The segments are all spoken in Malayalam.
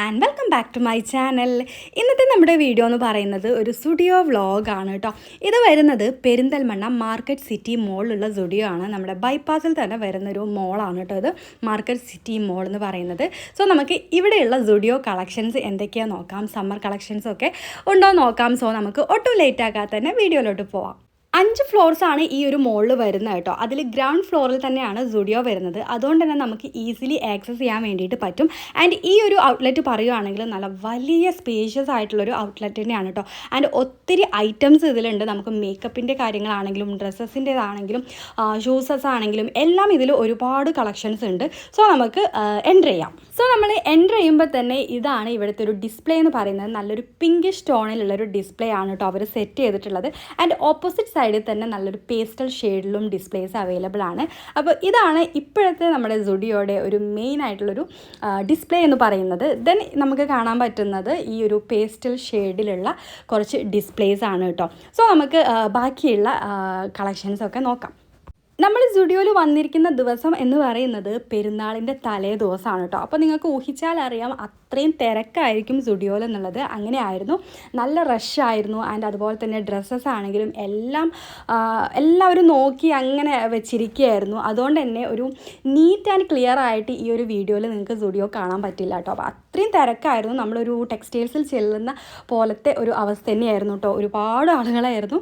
And welcome back to my channel. ഇന്നത്തെ നമ്മുടെ വീഡിയോ എന്ന് പറയുന്നത് ഒരു സ്റ്റുഡിയോ വ്ളോഗാണ് കേട്ടോ. ഇത് വരുന്നത് പെരിന്തൽമണ്ണ മാർക്കറ്റ് സിറ്റി മോളിലുള്ള സ്റ്റുഡിയോ ആണ്. നമ്മുടെ ബൈപ്പാസിൽ തന്നെ വരുന്നൊരു മോളാണ് കേട്ടോ ഇത്, മാർക്കറ്റ് സിറ്റി മോൾ എന്ന് പറയുന്നത്. സോ നമുക്ക് ഇവിടെയുള്ള സ്റ്റുഡിയോ കളക്ഷൻസ് എന്തൊക്കെയാണെന്ന് നോക്കാം. സമ്മർ കളക്ഷൻസൊക്കെ ഉണ്ടോ നോക്കാം. സോ നമുക്ക് ഒട്ടും ലേറ്റ് ആക്കാതെ തന്നെ വീഡിയോയിലോട്ട് പോവാം. 5 ഫ്ലോർസാണ് ഈ ഒരു മോളിൽ വരുന്നത് കേട്ടോ. അതിൽ ഗ്രൗണ്ട് ഫ്ലോറിൽ തന്നെയാണ് സ്റ്റുഡിയോ വരുന്നത്. അതുകൊണ്ട് തന്നെ നമുക്ക് ഈസിലി ആക്സസ് ചെയ്യാൻ വേണ്ടിയിട്ട് പറ്റും. ആൻഡ് ഈ ഒരു ഔട്ട്ലെറ്റ് പറയുകയാണെങ്കിൽ നല്ല വലിയ സ്പേഷ്യസ് ആയിട്ടുള്ളൊരു ഔട്ട്ലെറ്റ് തന്നെയാണ് കേട്ടോ. ആൻഡ് ഒത്തിരി ഐറ്റംസ് ഇതിലുണ്ട്. നമുക്ക് മേക്കപ്പിൻ്റെ കാര്യങ്ങളാണെങ്കിലും ഡ്രസ്സസിൻ്റേതാണെങ്കിലും ഷൂസസ് ആണെങ്കിലും എല്ലാം ഇതിൽ ഒരുപാട് കളക്ഷൻസ് ഉണ്ട്. സോ നമുക്ക് എൻ്റർ ചെയ്യാം. സോ നമ്മൾ എൻ്റർ ചെയ്യുമ്പോൾ തന്നെ ഇതാണ് ഇവിടുത്തെ ഒരു ഡിസ്പ്ലേ എന്ന് പറയുന്നത്. നല്ലൊരു പിങ്കിഷ് ടോണിലുള്ളൊരു ഡിസ്പ്ലേ ആണ് കേട്ടോ അവർ സെറ്റ് ചെയ്തിട്ടുള്ളത്. ആൻഡ് ഓപ്പോസിറ്റ് സൈഡിൽ തന്നെ നല്ലൊരു പേസ്റ്റൽ ഷെയ്ഡിലും ഡിസ്പ്ലേസ് അവൈലബിൾ ആണ്. അപ്പോൾ ഇതാണ് ഇപ്പോഴത്തെ നമ്മുടെ സ്റ്റുഡിയോയുടെ ഒരു മെയിൻ ആയിട്ടുള്ളൊരു ഡിസ്പ്ലേ എന്ന് പറയുന്നത്. ദെൻ നമുക്ക് കാണാൻ പറ്റുന്നത് ഈ ഒരു പേസ്റ്റൽ ഷെയ്ഡിലുള്ള കുറച്ച് ഡിസ്പ്ലേസ് ആണ് കേട്ടോ. സോ നമുക്ക് ബാക്കിയുള്ള കളക്ഷൻസൊക്കെ നോക്കാം. നമ്മൾ സ്റ്റുഡിയോയിൽ വന്നിരിക്കുന്ന ദിവസം എന്ന് പറയുന്നത് പെരുന്നാളിൻ്റെ തലേ ദിവസമാണ് കേട്ടോ. അപ്പോൾ നിങ്ങൾക്ക് ഊഹിച്ചാൽ അറിയാം അത്രയും തിരക്കായിരിക്കും സ്റ്റുഡിയോയിൽ എന്നുള്ളത്. അങ്ങനെ ആയിരുന്നു, നല്ല റഷായിരുന്നു. ആൻഡ് അതുപോലെ തന്നെ ഡ്രസ്സസ് ആണെങ്കിലും എല്ലാവരും നോക്കി അങ്ങനെ വെച്ചിരിക്കുകയായിരുന്നു. അതുകൊണ്ട് തന്നെ ഒരു നീറ്റ് ആൻഡ് ക്ലിയർ ആയിട്ട് ഈ ഒരു വീഡിയോയിൽ നിങ്ങൾക്ക് സ്റ്റുഡിയോ കാണാൻ പറ്റില്ല കേട്ടോ. അപ്പോൾ അത്രയും തിരക്കായിരുന്നു. നമ്മളൊരു ടെക്സ്റ്റൈൽസിൽ ചെല്ലുന്ന പോലത്തെ ഒരു അവസ്ഥ തന്നെയായിരുന്നു കേട്ടോ. ഒരുപാട് ആളുകളായിരുന്നു.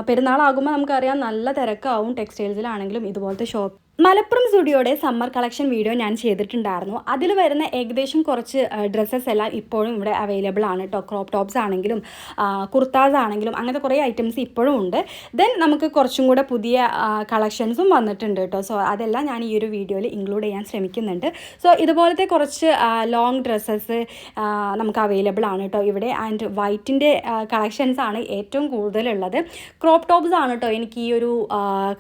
പെരുന്നാളാകുമ്പോൾ നമുക്കറിയാം നല്ല തിരക്കാവും ടെക്സ്റ്റൈൽസിലാണെങ്കിലും ഇതുപോലത്തെ ഷോപ്പ്. മലപ്പുറം സ്റ്റുഡിയോയുടെ സമ്മർ കളക്ഷൻ വീഡിയോ ഞാൻ ചെയ്തിട്ടുണ്ടായിരുന്നു. അതിൽ വരുന്ന ഏകദേശം കുറച്ച് ഡ്രസ്സസ് എല്ലാം ഇപ്പോഴും ഇവിടെ അവൈലബിൾ ആണ് കേട്ടോ. ക്രോപ്പ് ടോപ്സ് ആണെങ്കിലും കുർത്താസ് ആണെങ്കിലും അങ്ങനത്തെ കുറേ ഐറ്റംസ് ഇപ്പോഴും ഉണ്ട്. ദെൻ നമുക്ക് കുറച്ചും കൂടെ പുതിയ കളക്ഷൻസും വന്നിട്ടുണ്ട് കേട്ടോ. സോ അതെല്ലാം ഞാൻ ഈ ഒരു വീഡിയോയിൽ ഇൻക്ലൂഡ് ചെയ്യാൻ ശ്രമിക്കുന്നുണ്ട്. സോ ഇതുപോലത്തെ കുറച്ച് ലോങ് ഡ്രസ്സസ് നമുക്ക് അവൈലബിൾ ആണ് കേട്ടോ ഇവിടെ. ആൻഡ് വൈറ്റിൻ്റെ കളക്ഷൻസ് ആണ് ഏറ്റവും കൂടുതലുള്ളത്. ക്രോപ്പ് ടോപ്സ് ആണ് കേട്ടോ എനിക്ക് ഈ ഒരു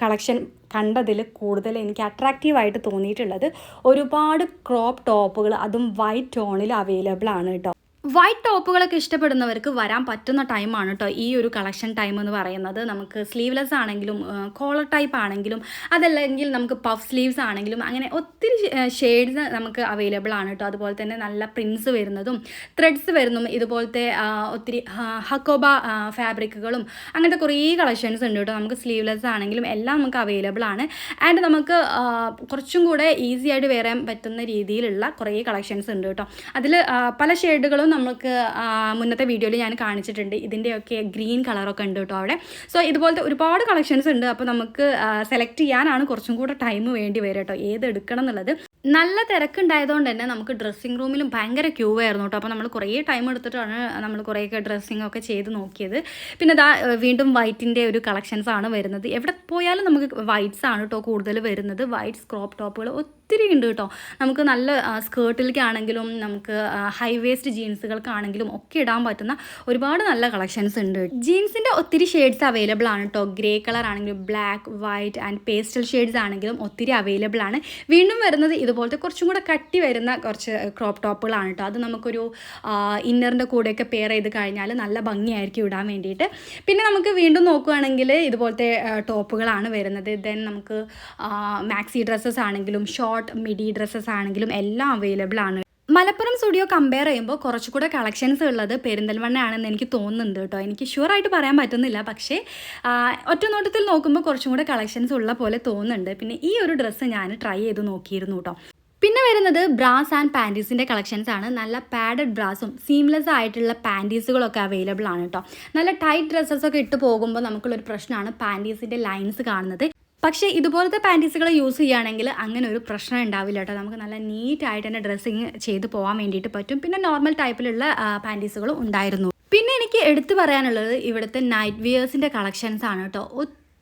കളക്ഷൻ കണ്ടതിൽ കൂടുതൽ എനിക്ക് അട്രാക്റ്റീവായിട്ട് തോന്നിയിട്ടുള്ളത്. ഒരുപാട് ക്രോപ്പ് ടോപ്പുകൾ അതും വൈറ്റ് ടോണിൽ അവൈലബിൾ ആണ് കേട്ടോ. വൈറ്റ് ടോപ്പുകളൊക്കെ ഇഷ്ടപ്പെടുന്നവർക്ക് വരാൻ പറ്റുന്ന ടൈമാണ് കേട്ടോ ഈ ഒരു കളക്ഷൻ ടൈം എന്ന് പറയുന്നത്. നമുക്ക് സ്ലീവ്ലെസ് ആണെങ്കിലും കോളർ ടൈപ്പ് ആണെങ്കിലും അതല്ലെങ്കിൽ നമുക്ക് പഫ് സ്ലീവ്സ് ആണെങ്കിലും അങ്ങനെ ഒത്തിരി ഷെയ്ഡ്സ് നമുക്ക് അവൈലബിൾ ആണ് കേട്ടോ. അതുപോലെ തന്നെ നല്ല പ്രിൻസ് വരുന്നതും ത്രെഡ്സ് വരുന്നതും ഇതുപോലത്തെ ഒത്തിരി ഹക്കോബ ഫാബ്രിക്കുകളും അങ്ങനത്തെ കുറേ കളക്ഷൻസ് ഉണ്ട് കേട്ടോ. നമുക്ക് സ്ലീവ്ലെസ് ആണെങ്കിലും എല്ലാം നമുക്ക് അവൈലബിൾ ആണ്. ആൻഡ് നമുക്ക് കുറച്ചും കൂടെ ഈസി ആയിട്ട് വെയർ പറ്റുന്ന രീതിയിലുള്ള കുറേ കളക്ഷൻസ് ഉണ്ട് കേട്ടോ. അതിൽ പല ഷെയ്ഡുകളും നമുക്ക് മുന്നത്തെ വീഡിയോയിൽ ഞാൻ കാണിച്ചിട്ടുണ്ട്. ഇതിൻ്റെയൊക്കെ ഗ്രീൻ കളറൊക്കെ ഉണ്ട് കേട്ടോ അവിടെ. സോ ഇതുപോലത്തെ ഒരുപാട് കളക്ഷൻസ് ഉണ്ട്. അപ്പോൾ നമുക്ക് സെലക്ട് ചെയ്യാനാണ് കുറച്ചും കൂടെ ടൈം വേണ്ടി വരും കേട്ടോ ഏത് എടുക്കണം എന്നുള്ളത്. നല്ല തിരക്കുണ്ടായതുകൊണ്ട് തന്നെ നമുക്ക് ഡ്രസ്സിങ് റൂമിലും ഭയങ്കര ക്യൂ ആയിരുന്നു കേട്ടോ. അപ്പോൾ നമ്മൾ കുറേ ടൈം എടുത്തിട്ടാണ് നമ്മൾ കുറേയൊക്കെ ഡ്രസ്സിങ് ഒക്കെ ചെയ്ത് നോക്കിയത്. പിന്നെ ഇതാ വീണ്ടും വൈറ്റിൻ്റെ ഒരു കളക്ഷൻസ് ആണ് വരുന്നത്. എവിടെ പോയാലും നമുക്ക് വൈറ്റ്സ് ആണ് കേട്ടോ കൂടുതൽ വരുന്നത്. വൈറ്റ്സ് ക്രോപ്പ് ടോപ്പുകൾ ഒത്തിരി ഉണ്ട് കേട്ടോ. നമുക്ക് നല്ല സ്കേർട്ടിലേക്കാണെങ്കിലും നമുക്ക് ഹൈ വേസ്റ്റ് ജീൻസുകൾക്കാണെങ്കിലും ഒക്കെ ഇടാൻ പറ്റുന്ന ഒരുപാട് നല്ല കളക്ഷൻസ് ഉണ്ട്. ജീൻസിൻ്റെ ഒത്തിരി ഷെയ്ഡ്സ് അവൈലബിൾ ആണ് കേട്ടോ. ഗ്രേ കളർ ആണെങ്കിലും black, white and pastel shades ആണെങ്കിലും ഒത്തിരി അവൈലബിൾ ആണ്. വീണ്ടും വരുന്നത് ഇതുപോലത്തെ കുറച്ചും കൂടെ കട്ടി വരുന്ന കുറച്ച് ക്രോപ്പ് ടോപ്പുകളാണ് കേട്ടോ. അത് നമുക്കൊരു ഇന്നറിൻ്റെ കൂടെയൊക്കെ പെയർ ചെയ്ത് കഴിഞ്ഞാൽ നല്ല ഭംഗിയായിരിക്കും ഇടാൻ വേണ്ടിയിട്ട്. പിന്നെ നമുക്ക് വീണ്ടും നോക്കുകയാണെങ്കിൽ ഇതുപോലത്തെ ടോപ്പുകളാണ് വരുന്നത്. ദെൻ നമുക്ക് മാക്സി ഡ്രസ്സസ് ആണെങ്കിലും ഷോർട്ട് മിഡി ഡ്രസ്സസ് ആണെങ്കിലും എല്ലാം അവൈലബിൾ ആണ്. മലപ്പുറം സ്റ്റുഡിയോ കമ്പയർ ചെയ്യുമ്പോൾ കുറച്ചുകൂടെ കളക്ഷൻസ് ഉള്ളത് പെരിന്തൽമണ്ണ ആണെന്ന് എനിക്ക് തോന്നുന്നുണ്ട് കേട്ടോ. എനിക്ക് ഷുവറായിട്ട് പറയാൻ പറ്റുന്നില്ല, പക്ഷേ ഒറ്റ നോട്ടത്തിൽ നോക്കുമ്പോൾ കുറച്ചും കൂടെ കളക്ഷൻസ് ഉള്ള പോലെ തോന്നുന്നുണ്ട്. പിന്നെ ഈ ഒരു ഡ്രസ്സ് ഞാൻ ട്രൈ ചെയ്ത് നോക്കിയിരുന്നു കേട്ടോ. പിന്നെ വരുന്നത് ബ്രാസ് ആൻഡ് പാൻറ്റീസിൻ്റെ കളക്ഷൻസ് ആണ്. നല്ല പാഡഡ് ബ്രാസും സീംലെസ് ആയിട്ടുള്ള പാൻറ്റീസുകളൊക്കെ അവൈലബിൾ ആണ് കേട്ടോ. നല്ല ടൈറ്റ് ഡ്രസ്സസൊക്കെ ഇട്ട് പോകുമ്പോൾ നമുക്കുള്ളൊരു പ്രശ്നമാണ് പാൻറ്റീസിൻ്റെ ലൈൻസ് കാണുന്നത്. പക്ഷേ ഇതുപോലത്തെ പാൻറ്റീസുകൾ യൂസ് ചെയ്യുകയാണെങ്കിൽ അങ്ങനെ ഒരു പ്രശ്നം ഉണ്ടാവില്ല കേട്ടോ. നമുക്ക് നല്ല നീറ്റായിട്ട് തന്നെ ഡ്രസ്സിങ് ചെയ്ത് പോകാൻ വേണ്ടിയിട്ട് പറ്റും. പിന്നെ നോർമൽ ടൈപ്പിലുള്ള പാൻറ്റീസുകളും ഉണ്ടായിരുന്നു. പിന്നെ എനിക്ക് എടുത്തു പറയാനുള്ളത് ഇവിടുത്തെ നൈറ്റ് വിയേഴ്സിൻ്റെ കളക്ഷൻസ് ആണ് കേട്ടോ.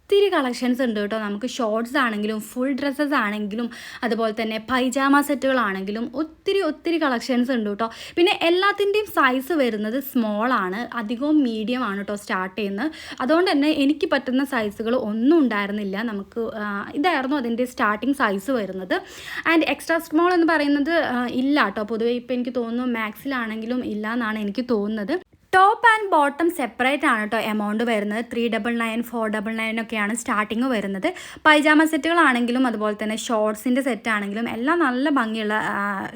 ഒത്തിരി കളക്ഷൻസ് ഉണ്ട് കേട്ടോ. നമുക്ക് ഷോർട്ട്സ് ആണെങ്കിലും ഫുൾ ഡ്രസ്സസ് ആണെങ്കിലും അതുപോലെ തന്നെ പൈജാമ സെറ്റുകളാണെങ്കിലും ഒത്തിരി കളക്ഷൻസ് ഉണ്ട് കേട്ടോ. പിന്നെ എല്ലാത്തിൻ്റെയും സൈസ് വരുന്നത് സ്മോൾ ആണ്, അധികവും മീഡിയം ആണ് കേട്ടോ സ്റ്റാർട്ട് ചെയ്യുന്നത്. അതുകൊണ്ട് തന്നെ എനിക്ക് പറ്റുന്ന സൈസുകൾ ഒന്നും ഉണ്ടായിരുന്നില്ല. നമുക്ക് ഇതായിരുന്നു അതിൻ്റെ സ്റ്റാർട്ടിങ് സൈസ് വരുന്നത്. ആൻഡ് എക്സ്ട്രാ സ്മോൾ എന്ന് പറയുന്നത് ഇല്ല കേട്ടോ. പൊതുവേ ഇപ്പോൾ എനിക്ക് തോന്നുന്നു മാക്സിലാണെങ്കിലും ഇല്ല എന്നാണ് എനിക്ക് തോന്നുന്നത്. ടോപ്പ് ആൻഡ് ബോട്ടം സെപ്പറേറ്റ് ആണ് കേട്ടോ എമൗണ്ട് വരുന്നത്. 399 499 ഒക്കെയാണ് സ്റ്റാർട്ടിങ് വരുന്നത്. പൈജാമ സെറ്റുകളാണെങ്കിലും അതുപോലെ തന്നെ ഷോർട്സിൻ്റെ സെറ്റാണെങ്കിലും എല്ലാം നല്ല ഭംഗിയുള്ള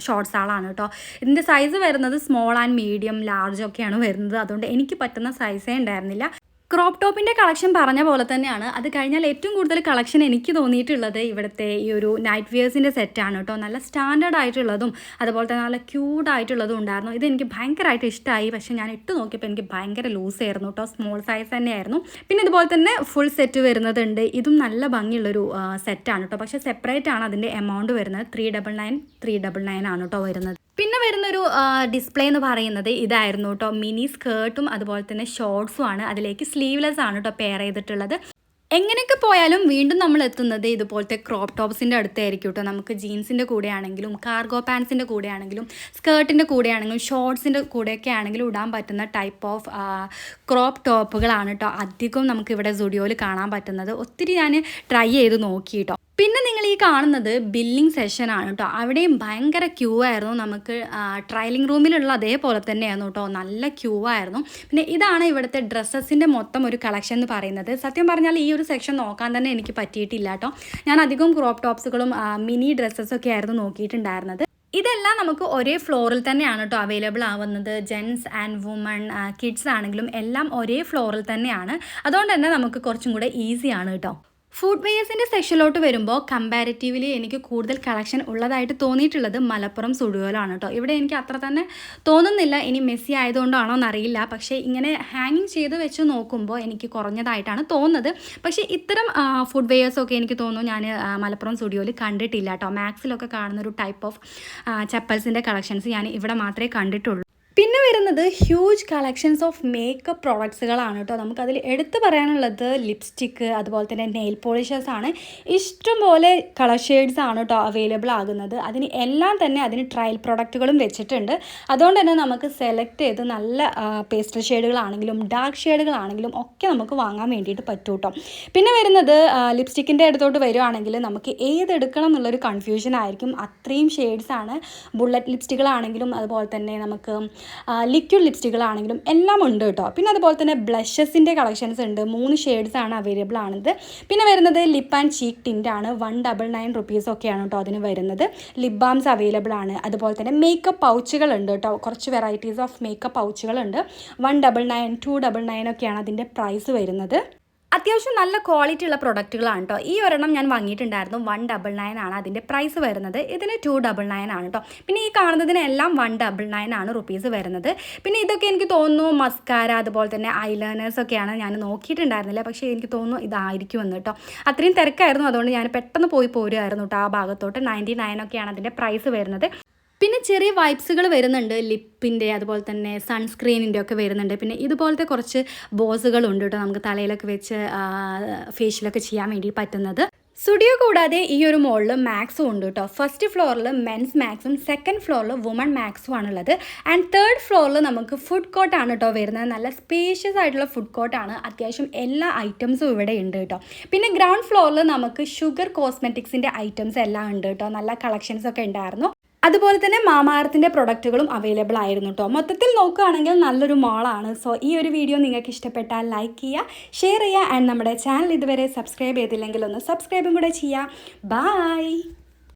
ഷോർട്സാളാണ് കേട്ടോ. ഇതിൻ്റെ സൈസ് വരുന്നത് സ്മോൾ ആൻഡ് മീഡിയം ലാർജ് ഒക്കെയാണ് വരുന്നത്. അതുകൊണ്ട് എനിക്ക് പറ്റുന്ന സൈസേ ഉണ്ടായിരുന്നില്ല. ക്രോപ്പ് ടോപ്പിൻ്റെ കളക്ഷൻ പറഞ്ഞ പോലെ തന്നെയാണ്. അത് കഴിഞ്ഞാൽ ഏറ്റവും കൂടുതൽ കളക്ഷൻ എനിക്ക് തോന്നിയിട്ടുള്ളത് ഇവിടുത്തെ ഈ ഒരു നൈറ്റ് വിയേഴ്സിൻ്റെ സെറ്റാണ് കേട്ടോ. നല്ല സ്റ്റാൻഡേർഡ് ആയിട്ടുള്ളതും അതുപോലെ തന്നെ നല്ല ക്യൂട്ടായിട്ടുള്ളതും ഉണ്ടായിരുന്നു. ഇതെനിക്ക് ഭയങ്കരമായിട്ട് ഇഷ്ടമായി. പക്ഷേ ഞാൻ ഇട്ട് നോക്കിയപ്പോൾ എനിക്ക് ഭയങ്കര ലൂസ് ആയിരുന്നു കേട്ടോ. സ്മോൾ സൈസ് തന്നെയായിരുന്നു. പിന്നെ ഇതുപോലെ തന്നെ ഫുൾ സെറ്റ് വരുന്നതുണ്ട്. ഇതും നല്ല ഭംഗിയുള്ളൊരു സെറ്റാണ് കേട്ടോ. പക്ഷേ സെപ്പറേറ്റ് ആണ് അതിൻ്റെ എമൗണ്ട് വരുന്നത്. 399 ആണ് കേട്ടോ വരുന്നത്. പിന്നെ വരുന്നൊരു ഡിസ്പ്ലേ എന്ന് പറയുന്നത് ഇതായിരുന്നു കേട്ടോ. മിനി സ്കേർട്ടും അതുപോലെ തന്നെ ഷോർട്സും ആണ്. അതിലേക്ക് സ്ലീവ്ലെസ് ആണ് കേട്ടോ പെയർ ചെയ്തിട്ടുള്ളത്. എങ്ങനെയൊക്കെ പോയാലും വീണ്ടും നമ്മൾ എത്തുന്നത് ഇതുപോലത്തെ ക്രോപ്പ് ടോപ്സിൻ്റെ അടുത്തായിരിക്കും കേട്ടോ. നമുക്ക് ജീൻസിൻ്റെ കൂടെ ആണെങ്കിലും കാർഗോ പാൻസിൻ്റെ കൂടെ ആണെങ്കിലും സ്കേർട്ടിൻ്റെ കൂടെ ആണെങ്കിലും ഷോർട്സിൻ്റെ കൂടെയൊക്കെ ആണെങ്കിലും ഇടാൻ പറ്റുന്ന ടൈപ്പ് ഓഫ് ക്രോപ്പ് ടോപ്പുകളാണ് കേട്ടോ അധികം നമുക്കിവിടെ സുഡിയോയിൽ കാണാൻ പറ്റുന്നത്. ഒത്തിരി ഞാൻ ട്രൈ ചെയ്ത് നോക്കി കേട്ടോ. പിന്നെ നിങ്ങൾ ഈ കാണുന്നത് ബില്ലിംഗ് സെഷനാണ് കേട്ടോ. അവിടെയും ഭയങ്കര ക്യൂ ആയിരുന്നു. നമുക്ക് ട്രയലിംഗ് റൂമിലുള്ള അതേപോലെ തന്നെയായിരുന്നു കേട്ടോ. നല്ല ക്യൂ ആയിരുന്നു. പിന്നെ ഇതാണ് ഇവിടുത്തെ ഡ്രസ്സസിൻ്റെ മൊത്തം ഒരു കളക്ഷൻ എന്ന് പറയുന്നത്. സത്യം പറഞ്ഞാൽ ഈ ഒരു സെക്ഷൻ നോക്കാൻ തന്നെ എനിക്ക് പറ്റിയിട്ടില്ല കേട്ടോ. ഞാൻ അധികം ക്രോപ്പ് ടോപ്സുകളും മിനി ഡ്രസ്സസൊക്കെ ആയിരുന്നു നോക്കിയിട്ടുണ്ടായിരുന്നത്. ഇതെല്ലാം നമുക്ക് ഒരേ ഫ്ലോറിൽ തന്നെയാണ് കേട്ടോ അവൈലബിൾ ആവുന്നത്. ജെൻസ് ആൻഡ് വുമൺ കിഡ്സ് ആണെങ്കിലും എല്ലാം ഒരേ ഫ്ലോറിൽ തന്നെയാണ്. അതുകൊണ്ട് തന്നെ നമുക്ക് കുറച്ചും കൂടെ ഈസിയാണ് കേട്ടോ. ഫുഡ് വെയേഴ്സിൻ്റെ സെക്ഷനിലോട്ട് വരുമ്പോൾ കമ്പാരിറ്റീവ്ലി എനിക്ക് കൂടുതൽ കളക്ഷൻ ഉള്ളതായിട്ട് തോന്നിയിട്ടുള്ളത് മലപ്പുറം സുഡിയോയിലാണ് കേട്ടോ. ഇവിടെ എനിക്ക് അത്ര തന്നെ തോന്നുന്നില്ല. ഇനി മെസ്സി ആയതുകൊണ്ടാണോ എന്നറിയില്ല. പക്ഷേ ഇങ്ങനെ ഹാങ്ങിങ് ചെയ്ത് വെച്ച് നോക്കുമ്പോൾ എനിക്ക് കുറഞ്ഞതായിട്ടാണ് തോന്നുന്നത്. പക്ഷേ ഇത്തരം ഫുഡ് വെയേഴ്സൊക്കെ എനിക്ക് തോന്നുന്നു ഞാൻ മലപ്പുറം സുഡിയോയിൽ കണ്ടിട്ടില്ല കേട്ടോ. മാക്സിലൊക്കെ കാണുന്നൊരു ടൈപ്പ് ഓഫ് ചപ്പൽസിൻ്റെ കളക്ഷൻസ് ഞാൻ ഇവിടെ മാത്രമേ കണ്ടിട്ടുള്ളൂ. പിന്നെ വരുന്നത് ഹ്യൂജ് കളക്ഷൻസ് ഓഫ് മേക്കപ്പ് പ്രോഡക്ട്സുകളാണ് കേട്ടോ. നമുക്കതിൽ എടുത്തു പറയാനുള്ളത് ലിപ്സ്റ്റിക്ക് അതുപോലെ തന്നെ നെയിൽ പോളിഷേഴ്സ് ആണ്. ഇഷ്ടംപോലെ കളർ ഷെയ്ഡ്സ് ആണ് കേട്ടോ അവൈലബിൾ ആകുന്നത്. അതിന് എല്ലാം തന്നെ അതിന് ട്രയൽ പ്രോഡക്റ്റുകളും വെച്ചിട്ടുണ്ട്. അതുകൊണ്ട് തന്നെ നമുക്ക് സെലക്ട് ചെയ്ത് നല്ല പേസ്റ്റൽ ഷെയ്ഡുകളാണെങ്കിലും ഡാർക്ക് ഷെയ്ഡുകളാണെങ്കിലും ഒക്കെ നമുക്ക് വാങ്ങാൻ വേണ്ടിയിട്ട് പറ്റും കേട്ടോ. പിന്നെ വരുന്നത് ലിപ്സ്റ്റിക്കിൻ്റെ അടുത്തോട്ട് വരുവാണെങ്കിൽ നമുക്ക് ഏതെടുക്കണം എന്നുള്ളൊരു കൺഫ്യൂഷൻ ആയിരിക്കും. അത്രയും ഷെയ്ഡ്സാണ്. ബുള്ളറ്റ് ലിപ്സ്റ്റിക്കുകളാണെങ്കിലും അതുപോലെ തന്നെ നമുക്ക് ലിക്വിഡ് ലിപ്സ്റ്റിക്കുകളാണെങ്കിലും എല്ലാം ഉണ്ട് കേട്ടോ. പിന്നെ അതുപോലെ തന്നെ ബ്ലഷസിൻ്റെ കളക്ഷൻസ് ഉണ്ട്. 3 ഷെയ്ഡ്സാണ് അവൈലബിൾ ആണത്. പിന്നെ വരുന്നത് ലിപ്പ് ആൻഡ് ചീക്ക് ടിൻ്റാണ്. 199 റുപ്പീസൊക്കെയാണ് കേട്ടോ അതിന് വരുന്നത്. ലിപ് ബാംസ് അവൈലബിൾ ആണ്. അതുപോലെ തന്നെ മേക്കപ്പ് പൗച്ചുകളുണ്ട് കേട്ടോ. കുറച്ച് വെറൈറ്റീസ് ഓഫ് മേക്കപ്പ് പൗച്ചുകളുണ്ട്. 199 299 ഒക്കെയാണ് അതിൻ്റെ പ്രൈസ് വരുന്നത്. അത്യാവശ്യം നല്ല ക്വാളിറ്റി ഉള്ള പ്രൊഡക്റ്റുകളാണ് കേട്ടോ. ഈ ഒരെണ്ണം ഞാൻ വാങ്ങിയിട്ടുണ്ടായിരുന്നു. 199 ആണ് അതിൻ്റെ പ്രൈസ് വരുന്നത്. ഇതിന് 299 ആണ് കേട്ടോ. പിന്നെ ഈ കാണുന്നതിനെല്ലാം 199 ആണ് റുപ്പീസ് വരുന്നത്. പിന്നെ ഇതൊക്കെ എനിക്ക് തോന്നുന്നു മസ്കാര അതുപോലെ തന്നെ ഐലൈനേഴ്സൊക്കെയാണ്. ഞാൻ നോക്കിയിട്ടുണ്ടായിരുന്നില്ല. പക്ഷേ എനിക്ക് തോന്നുന്നു ഇതായിരിക്കുമെന്ന് കേട്ടോ. അത്രയും തിരക്കായിരുന്നു. അതുകൊണ്ട് ഞാൻ പെട്ടെന്ന് പോരുമായിരുന്നു കേട്ടോ ആ ഭാഗത്തോട്ട്. 99 ഒക്കെയാണ് അതിൻ്റെ പ്രൈസ് വരുന്നത്. പിന്നെ ചെറിയ വൈപ്സുകൾ വരുന്നുണ്ട്. ലിപ്പിൻ്റെ അതുപോലെ തന്നെ സൺസ്ക്രീനിൻ്റെ ഒക്കെ വരുന്നുണ്ട്. പിന്നെ ഇതുപോലത്തെ കുറച്ച് ബോസുകളുണ്ട് കേട്ടോ. നമുക്ക് തലയിലൊക്കെ വെച്ച് ഫേഷ്യലൊക്കെ ചെയ്യാൻ വേണ്ടി പറ്റുന്നത്. സ്റ്റുഡിയോ കൂടാതെ ഈ ഒരു മോളിൽ മാക്സും ഉണ്ട് കേട്ടോ. ഫസ്റ്റ് ഫ്ലോറിൽ മെൻസ് മാക്സും സെക്കൻഡ് ഫ്ലോറിൽ വുമൺ മാക്സും ആണുള്ളത്. ആൻഡ് തേർഡ് ഫ്ലോറിൽ നമുക്ക് ഫുഡ് കോർട്ടാണ് കേട്ടോ വരുന്നത്. നല്ല സ്പേഷ്യസ് ആയിട്ടുള്ള ഫുഡ് കോർട്ടാണ്. അത്യാവശ്യം എല്ലാ ഐറ്റംസും ഇവിടെ ഉണ്ട് കേട്ടോ. പിന്നെ ഗ്രൗണ്ട് ഫ്ലോറിൽ നമുക്ക് ഷുഗർ കോസ്മെറ്റിക്സിൻ്റെ ഐറ്റംസ് എല്ലാം ഉണ്ട് കേട്ടോ. നല്ല കളക്ഷൻസ് ഒക്കെ ഉണ്ടായിരുന്നു. അതുപോലെ തന്നെ മാമാർത്തിൻ്റെ പ്രൊഡക്റ്റുകളും അവൈലബിൾ ആയിരുന്നു കേട്ടോ. മൊത്തത്തിൽ നോക്കുകയാണെങ്കിൽ നല്ലൊരു മോളാണ്. സോ ഈ ഒരു വീഡിയോ നിങ്ങൾക്ക് ഇഷ്ടപ്പെട്ടാൽ ലൈക്ക് ചെയ്യുക, ഷെയർ ചെയ്യുക. ആൻഡ് നമ്മുടെ ചാനൽ ഇതുവരെ സബ്സ്ക്രൈബ് ചെയ്തില്ലെങ്കിൽ ഒന്ന് സബ്സ്ക്രൈബും കൂടെ ചെയ്യുക. ബൈ.